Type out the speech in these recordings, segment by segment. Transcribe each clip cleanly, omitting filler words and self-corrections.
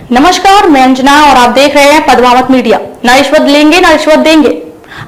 नमस्कार, मैं अंजना और आप देख रहे हैं पद्मावत मीडिया। ना रिश्वत लेंगे ना रिश्वत देंगे।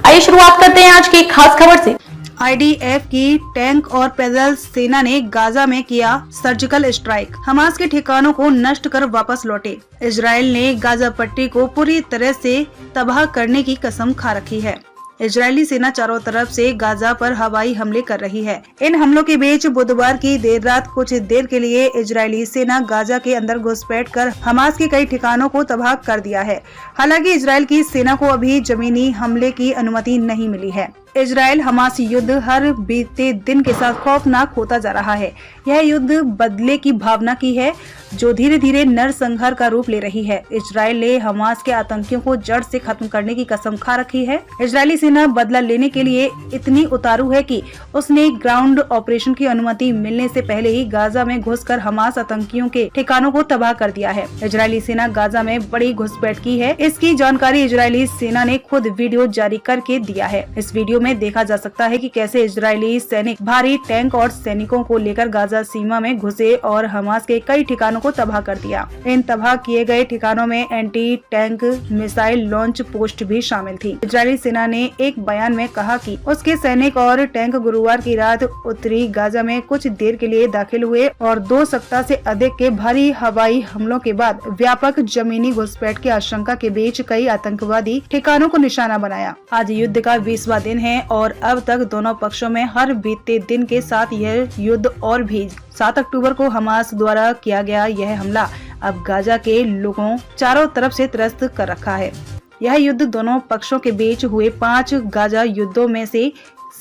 आइए शुरुआत करते हैं आज की खास खबर से। आईडीएफ की टैंक और पैदल सेना ने गाजा में किया सर्जिकल स्ट्राइक। हमास के ठिकानों को नष्ट कर वापस लौटे। इजराइल ने गाजा पट्टी को पूरी तरह से तबाह करने की कसम खा रखी है। इजरायली सेना चारों तरफ से गाजा पर हवाई हमले कर रही है। इन हमलों के बीच बुधवार की देर रात कुछ देर के लिए इजरायली सेना गाजा के अंदर घुसपैठ कर हमास के कई ठिकानों को तबाह कर दिया है। हालांकि इजरायल की सेना को अभी जमीनी हमले की अनुमति नहीं मिली है। इजरायल हमास युद्ध हर बीते दिन के साथ खौफनाक होता जा रहा है। यह युद्ध बदले की भावना की है जो धीरे धीरे नरसंहार का रूप ले रही है। इजरायल ने हमास के आतंकियों को जड़ से खत्म करने की कसम खा रखी है। इजरायली सेना बदला लेने के लिए इतनी उतारू है कि उसने ग्राउंड ऑपरेशन की अनुमति मिलने से पहले ही गाजा में घुसकर हमास आतंकियों के ठिकानों को तबाह कर दिया है। इजरायली सेना गाजा में बड़ी घुसपैठ की है। इसकी जानकारी इजरायली सेना ने खुद वीडियो जारी करके दिया है। इस वीडियो में देखा जा सकता है कि कैसे इजरायली सैनिक भारी टैंक और सैनिकों को लेकर गाजा सीमा में घुसे और हमास के कई ठिकानों को तबाह कर दिया। इन तबाह किए गए ठिकानों में anti tank missile launch post भी शामिल थी। इजरायली सेना ने एक बयान में कहा कि उसके सैनिक और टैंक गुरुवार की रात उत्तरी गाजा में कुछ देर के लिए दाखिल हुए और 2 सप्ताह से अधिक के भारी हवाई हमलों के बाद व्यापक जमीनी घुसपैठ की आशंका के बीच कई आतंकवादी ठिकानों को निशाना बनाया। आज युद्ध का 20वां दिन है और अब तक दोनों पक्षों में हर बीते दिन के साथ यह युद्ध और भी 7 अक्टूबर को हमास द्वारा किया गया यह हमला अब गाजा के लोगों चारों तरफ से त्रस्त कर रखा है। यह युद्ध दोनों पक्षों के बीच हुए 5 गाजा युद्धों में से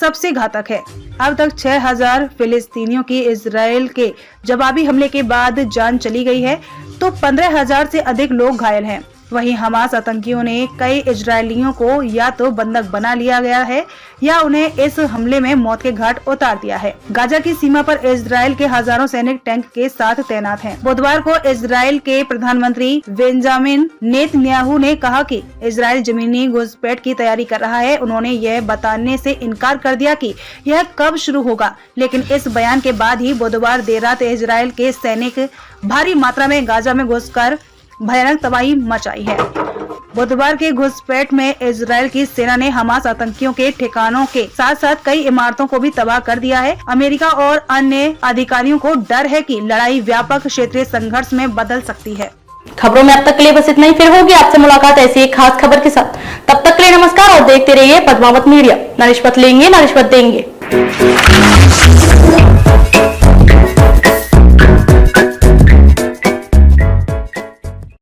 सबसे घातक है। अब तक 6000 फिलिस्तीनियों की इजराइल के जवाबी हमले के बाद जान चली गई है तो 15000 से अधिक लोग घायल हैं। वहीं हमास आतंकियों ने कई इजरायलियों को या तो बंधक बना लिया गया है या उन्हें इस हमले में मौत के घाट उतार दिया है। गाजा की सीमा पर इजराइल के हजारों सैनिक टैंक के साथ तैनात हैं। बुधवार को इजराइल के प्रधानमंत्री बेंजामिन नेतन्याहू ने कहा कि इजराइल जमीनी घुसपैठ की तैयारी कर रहा है। उन्होंने यह बताने से इनकार कर दिया कि यह कब शुरू होगा, लेकिन इस बयान के बाद ही बुधवार देर रात इजराइल के सैनिक भारी मात्रा में गाजा में घुसकर भयानक तबाही मचाई है। बुधवार के घुसपैठ में इजरायल की सेना ने हमास आतंकियों के ठिकानों के साथ साथ कई इमारतों को भी तबाह कर दिया है। अमेरिका और अन्य अधिकारियों को डर है कि लड़ाई व्यापक क्षेत्रीय संघर्ष में बदल सकती है। खबरों में अब तक के लिए बस इतना ही। फिर होगी आपसे मुलाकात ऐसी एक खास खबर के साथ। तब तक के लिए नमस्कार और देखते रहिए पद्मावत मीडिया। ना रिश्वत लेंगे ना रिश्वत देंगे।